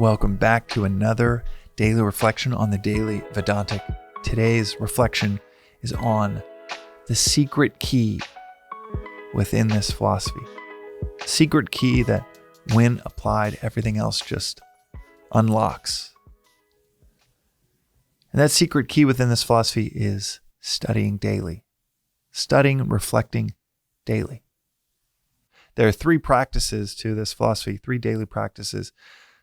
Welcome back to another daily reflection on the Daily Vedantic. Today's reflection is on the secret key within this philosophy. Secret key that, when applied, everything else just unlocks. And that secret key within this philosophy is studying daily. Studying, reflecting daily. There are three practices to this philosophy, three daily practices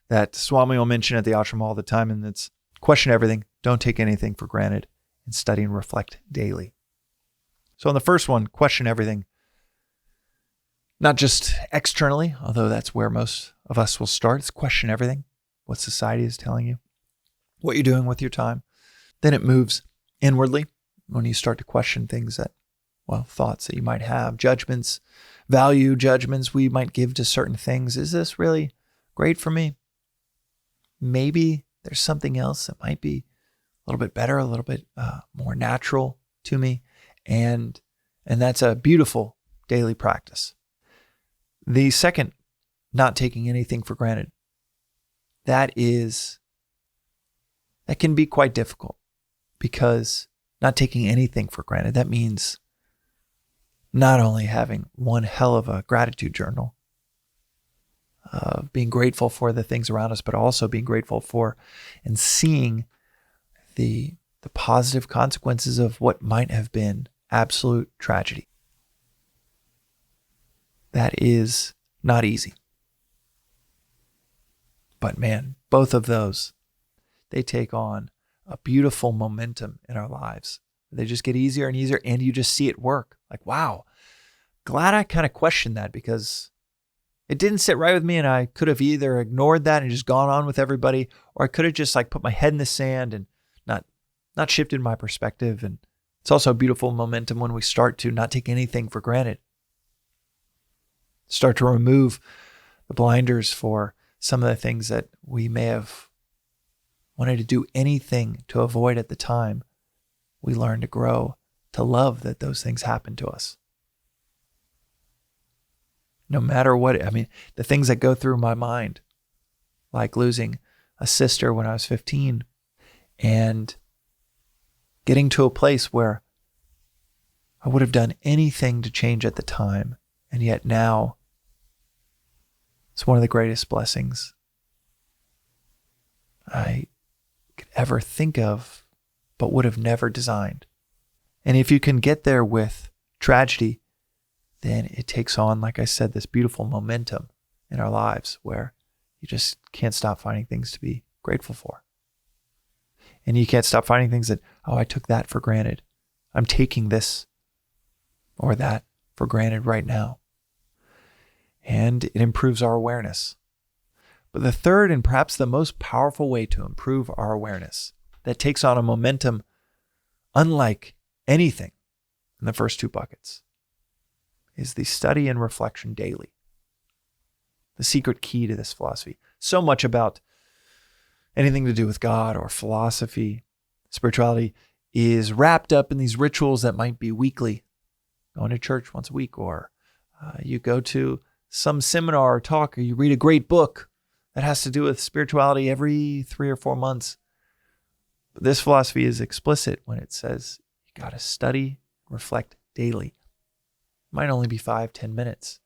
that Swami will mention at the ashram all the time, and it's question everything, don't take anything for granted, and study and reflect daily. So on the first one, question everything, not just externally, although that's where most of us will start. It's question everything, what society is telling you, what you're doing with your time. Then it moves inwardly when you start to question things that, thoughts that you might have, judgments, value judgments we might give to certain things. Is this really great for me? Maybe there's something else that might be a little bit better, a little bit more natural to me. And that's a beautiful daily practice. The second, not taking anything for granted. That can be quite difficult, because not taking anything for granted, that means not only having one hell of a gratitude journal, being grateful for the things around us, but also being grateful for and seeing the positive consequences of what might have been absolute tragedy. That is not easy. But man, both of those, they take on a beautiful momentum in our lives. They just get easier and easier, and you just see it work. Like, wow, glad I kind of questioned that, because it didn't sit right with me, and I could have either ignored that and just gone on with everybody, or I could have just put my head in the sand and not shifted my perspective. And it's also a beautiful momentum when we start to not take anything for granted. Start to remove the blinders for some of the things that we may have wanted to do anything to avoid at the time. We learn to grow to love that those things happen to us. No matter what, the things that go through my mind, like losing a sister when I was 15 and getting to a place where I would have done anything to change at the time, and yet now it's one of the greatest blessings I could ever think of, but would have never designed. And if you can get there with tragedy, then it takes on, like I said, this beautiful momentum in our lives where you just can't stop finding things to be grateful for. And you can't stop finding things that, I took that for granted. I'm taking this or that for granted right now. And it improves our awareness. But the third, and perhaps the most powerful way to improve our awareness, that takes on a momentum unlike anything in the first two buckets, is the study and reflection daily. The secret key to this philosophy. So much about anything to do with God or philosophy, spirituality, is wrapped up in these rituals that might be weekly. Going to church once a week, or you go to some seminar or talk, or you read a great book that has to do with spirituality every 3 or 4 months. But this philosophy is explicit when it says you got to study, reflect daily. It might only be 5-10 minutes,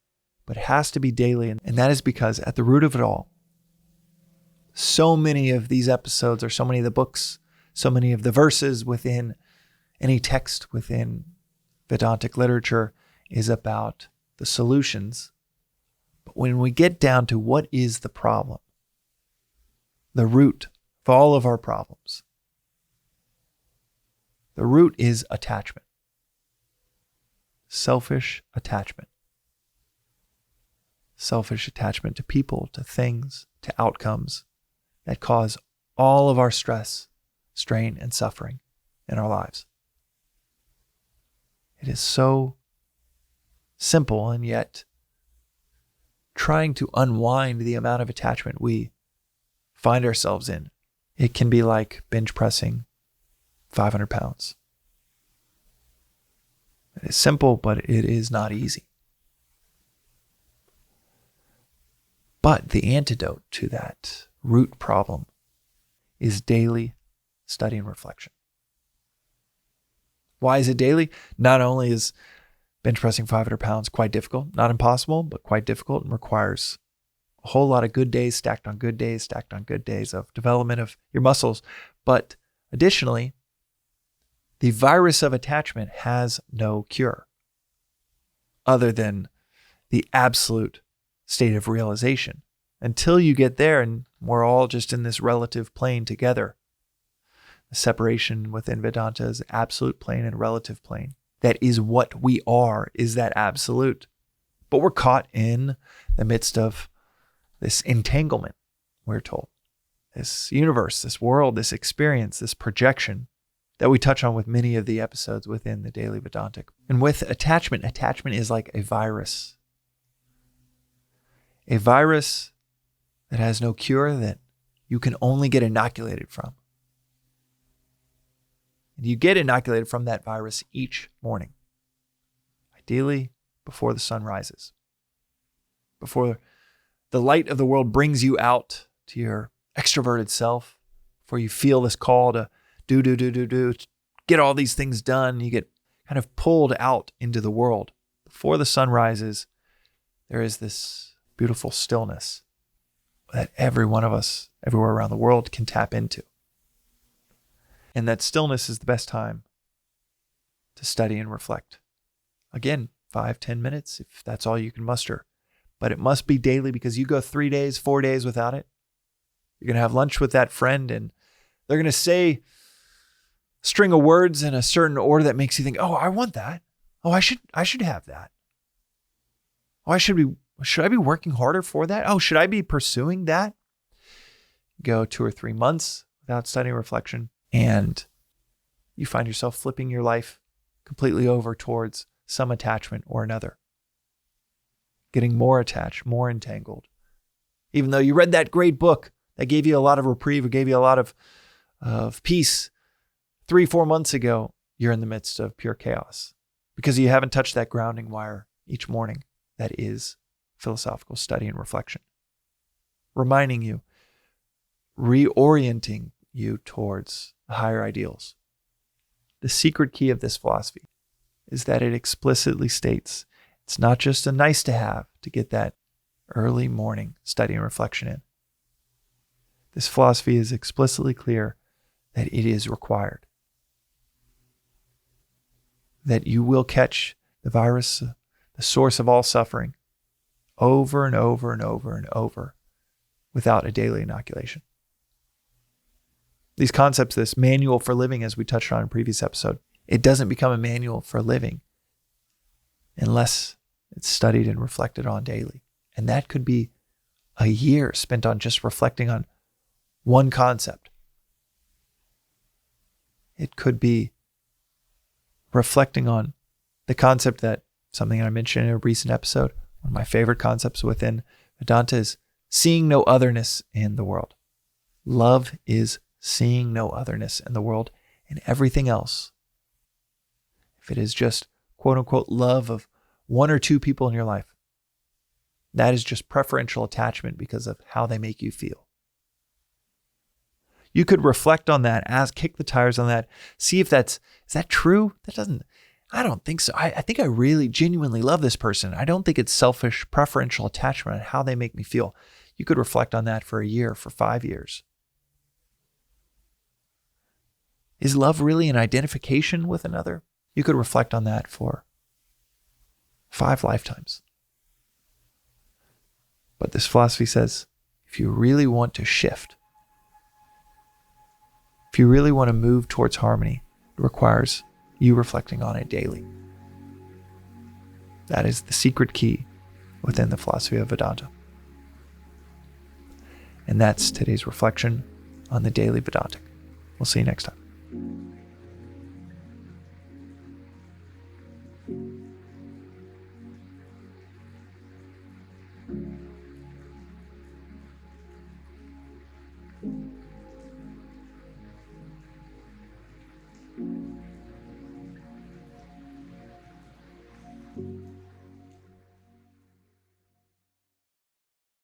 but it has to be daily. And that is because at the root of it all, so many of these episodes, or so many of the books, so many of the verses within any text within Vedantic literature is about the solutions. But when we get down to what is the problem, the root of all of our problems, the root is attachment. Selfish attachment. Selfish attachment to people, to things, to outcomes that cause all of our stress, strain, and suffering in our lives. It is so simple, and yet trying to unwind the amount of attachment we find ourselves in, it can be like bench pressing 500 pounds. It is simple, but it is not easy. But the antidote to that root problem is daily study and reflection. Why is it daily? Not only is bench pressing 500 pounds quite difficult, not impossible, but quite difficult, and requires a whole lot of good days stacked on good days, stacked on good days of development of your muscles. But additionally, the virus of attachment has no cure other than the absolute state of realization. Until you get there and we're all just in this relative plane together. The separation within Vedanta is absolute plane and relative plane. That is what we are, is that absolute. But we're caught in the midst of this entanglement, we're told. This universe, this world, this experience, this projection that we touch on with many of the episodes within the Daily Vedantic. And with attachment is like a virus. A virus that has no cure, that you can only get inoculated from. And you get inoculated from that virus each morning. Ideally, before the sun rises. Before the light of the world brings you out to your extroverted self, before you feel this call to do, get all these things done, you get kind of pulled out into the world. Before the sun rises, there is this beautiful stillness that every one of us, everywhere around the world, can tap into. And that stillness is the best time to study and reflect. Again, 5-10 minutes, if that's all you can muster. But it must be daily, because you go 3 days, 4 days without it. You're going to have lunch with that friend and they're going to say a string of words in a certain order that makes you think, oh, I want that. Oh, I should have that. Oh, should I be working harder for that? Oh, should I be pursuing that? Go 2 or 3 months without studying reflection, and you find yourself flipping your life completely over towards some attachment or another. Getting more attached, more entangled. Even though you read that great book that gave you a lot of reprieve, or gave you a lot of peace 3-4 months ago, you're in the midst of pure chaos because you haven't touched that grounding wire each morning that is philosophical study and reflection. Reminding you, reorienting you towards higher ideals. The secret key of this philosophy is that it explicitly states it's not just a nice to have to get that early morning study and reflection in. This philosophy is explicitly clear that it is required. That you will catch the virus, the source of all suffering, over and over and over and over without a daily inoculation. These concepts, this manual for living, as we touched on in a previous episode, it doesn't become a manual for living unless it's studied and reflected on daily. And that could be a year spent on just reflecting on one concept. It could be reflecting on the concept that, something I mentioned in a recent episode, one of my favorite concepts within Vedanta is seeing no otherness in the world. Love is seeing no otherness in the world and everything else. If it is just quote unquote love of 1 or 2 people in your life, that is just preferential attachment because of how they make you feel. You could reflect on that, kick the tires on that, see if is that true? I don't think so. I think I really genuinely love this person. I don't think it's selfish, preferential attachment on how they make me feel. You could reflect on that for a year, for 5 years. Is love really an identification with another? You could reflect on that for 5 lifetimes. But this philosophy says, if you really want to shift, if you really want to move towards harmony, it requires you reflecting on it daily. That is the secret key within the philosophy of Vedanta. And that's today's reflection on the Daily Vedantic. We'll see you next time.